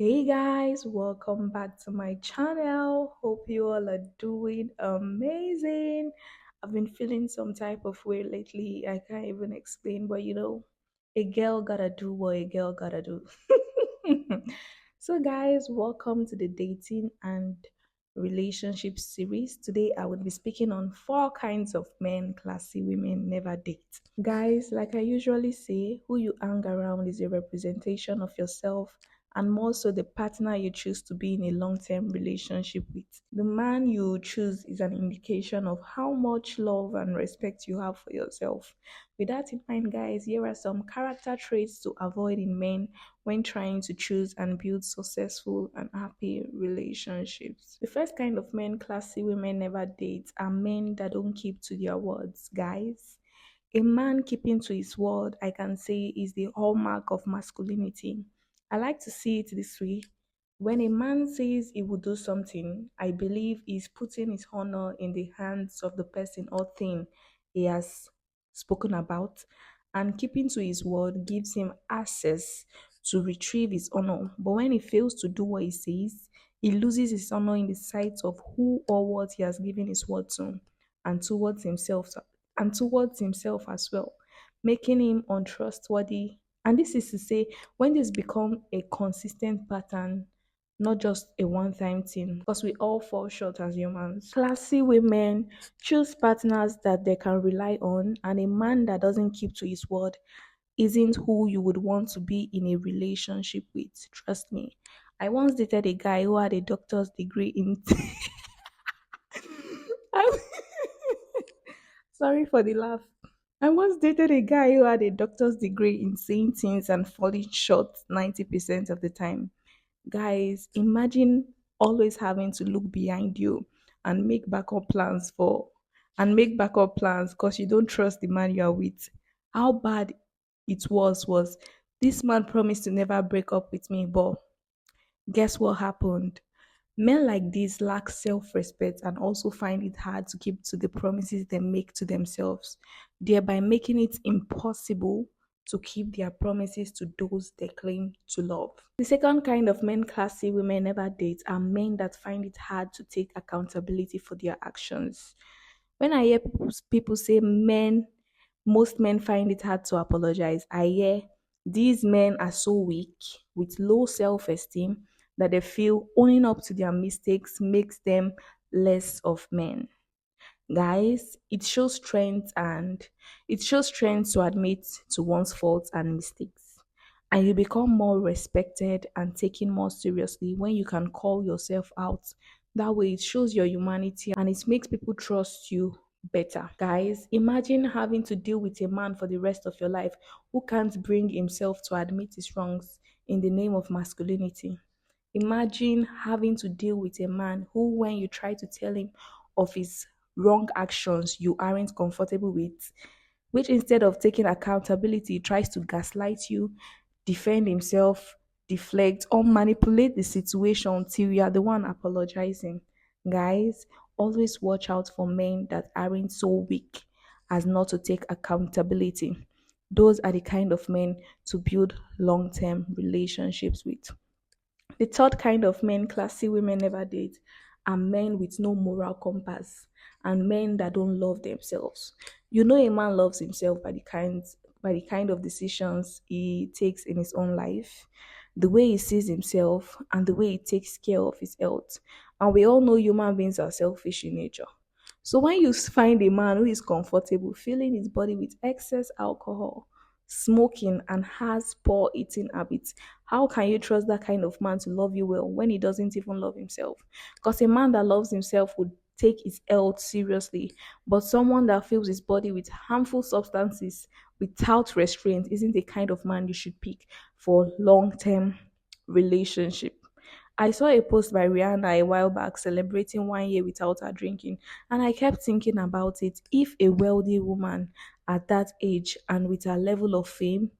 Hey guys, welcome back to my channel. Hope you all are doing amazing. I've been feeling some type of way lately. I can't even explain, but a girl gotta do what a girl gotta do. So, guys, welcome to the dating and relationship series. Today, I will be speaking on four kinds of men classy women never date. Guys, like I usually say, who you hang around is a representation of yourself and more so the partner you choose to be in a long term relationship with. The man you choose is an indication of how much love and respect you have for yourself. With that in mind, guys, here are some character traits to avoid in men when trying to choose and build successful and happy relationships. The first kind of men classy women never date are men that don't keep to their words, guys. A man keeping to his word, I can say, is the hallmark of masculinity. I like to see it this way. When a man says he will do something, I believe he's putting his honor in the hands of the person or thing he has spoken about, and keeping to his word gives him access to retrieve his honor. But when he fails to do what he says, he loses his honor in the sight of who or what he has given his word to, and towards himself as well, making him untrustworthy. And this is to say, when this become a consistent pattern, not just a one-time thing, because we all fall short as humans. Classy women choose partners that they can rely on, and a man that doesn't keep to his word isn't who you would want to be in a relationship with. Trust me. I once dated a guy who had a doctor's degree in I- Sorry for the laugh. I once dated a guy who had a doctor's degree in saying things and falling short 90% of the time. Guys, imagine always having to look behind you and make backup plans because you don't trust the man you are with. How bad it was this man promised to never break up with me, but guess what happened? Men like this lack self respect and also find it hard to keep to the promises they make to themselves, thereby making it impossible to keep their promises to those they claim to love. The second kind of men classy women never date are men that find it hard to take accountability for their actions. When I hear people say most men find it hard to apologize, I hear these men are so weak with low self esteem that they feel owning up to their mistakes makes them less of men. Guys, it shows strength to admit to one's faults and mistakes. And you become more respected and taken more seriously when you can call yourself out. That way, it shows your humanity and it makes people trust you better. Guys, imagine having to deal with a man for the rest of your life who can't bring himself to admit his wrongs in the name of masculinity. Imagine having to deal with a man who, when you try to tell him of his wrong actions you aren't comfortable with, which instead of taking accountability tries to gaslight you, defend himself, deflect, or manipulate the situation till you are the one apologizing. Guys, always watch out for men that aren't so weak as not to take accountability. Those are the kind of men to build long term relationships with. The third kind of men classy women never date are men with no moral compass and men that don't love themselves. You know a man loves himself by the kind of decisions he takes in his own life, the way he sees himself and the way he takes care of his health. And we all know human beings are selfish in nature. So when you find a man who is comfortable filling his body with excess alcohol, smoking, and has poor eating habits, how can you trust that kind of man to love you well when he doesn't even love himself? Because a man that loves himself would take his health seriously, but someone that fills his body with harmful substances without restraint isn't the kind of man you should pick for long-term relationship. I saw a post by Rihanna a while back celebrating 1 year without her drinking, and I kept thinking about it. If a wealthy woman at that age and with her level of fame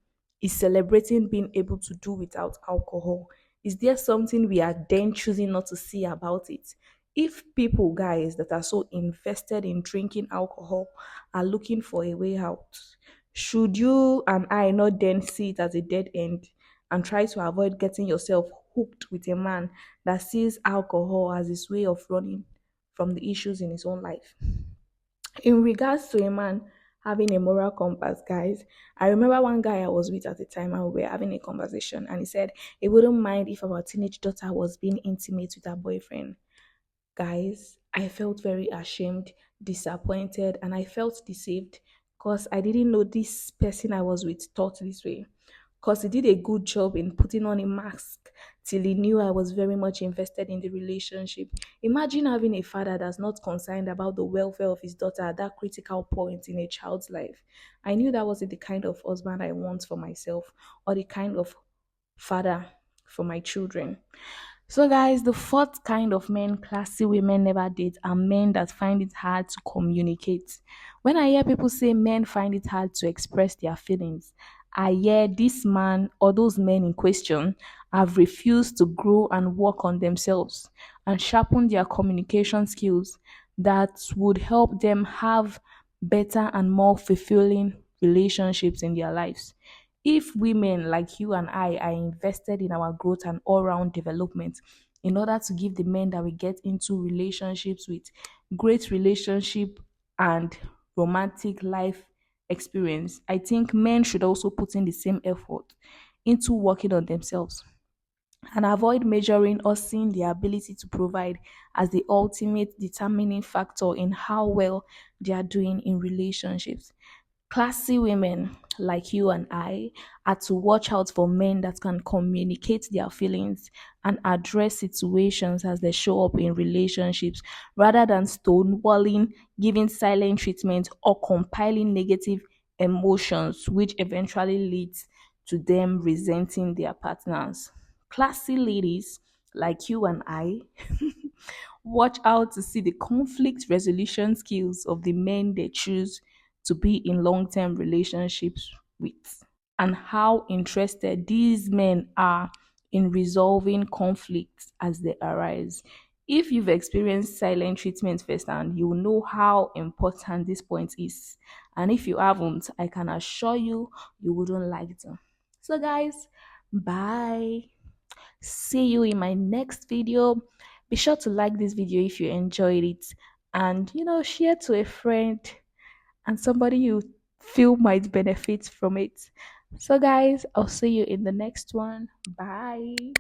is celebrating being able to do without alcohol, is there something we are then choosing not to see about it? If people, guys, that are so invested in drinking alcohol are looking for a way out, should you and I not then see it as a dead end and try to avoid getting yourself hooked with a man that sees alcohol as his way of running from the issues in his own life. In regards to a man having a moral compass, guys, I remember one guy I was with at the time and we were having a conversation, and he said he wouldn't mind if our teenage daughter was being intimate with her boyfriend. Guys, I felt very ashamed, disappointed, and I felt deceived because I didn't know this person I was with thought this way. Because he did a good job in putting on a mask till he knew I was very much invested in the relationship. Imagine having a father that's not concerned about the welfare of his daughter at that critical point in a child's life. I knew that wasn't the kind of husband I want for myself or the kind of father for my children. So, guys, the fourth kind of men classy women never date are men that find it hard to communicate. When I hear people say men find it hard to express their feelings, I hear this man or those men in question have refused to grow and work on themselves and sharpen their communication skills that would help them have better and more fulfilling relationships in their lives. If women like you and I are invested in our growth and all round development in order to give the men that we get into relationships with great relationship and romantic life experience, I think men should also put in the same effort into working on themselves and avoid measuring or seeing their ability to provide as the ultimate determining factor in how well they are doing in relationships. Classy women like you and I are to watch out for men that can communicate their feelings and address situations as they show up in relationships rather than stonewalling, giving silent treatment, or compiling negative emotions, which eventually leads to them resenting their partners. Classy ladies like you and I watch out to see the conflict resolution skills of the men they choose to be in long term relationships with, and how interested these men are in resolving conflicts as they arise. If you've experienced silent treatment firsthand, you will know how important this point is. And if you haven't, I can assure you, you wouldn't like them. So, guys, bye. See you in my next video. Be sure to like this video if you enjoyed it, and share to a friend and somebody you feel might benefit from it. So, guys, I'll see you in the next one. Bye.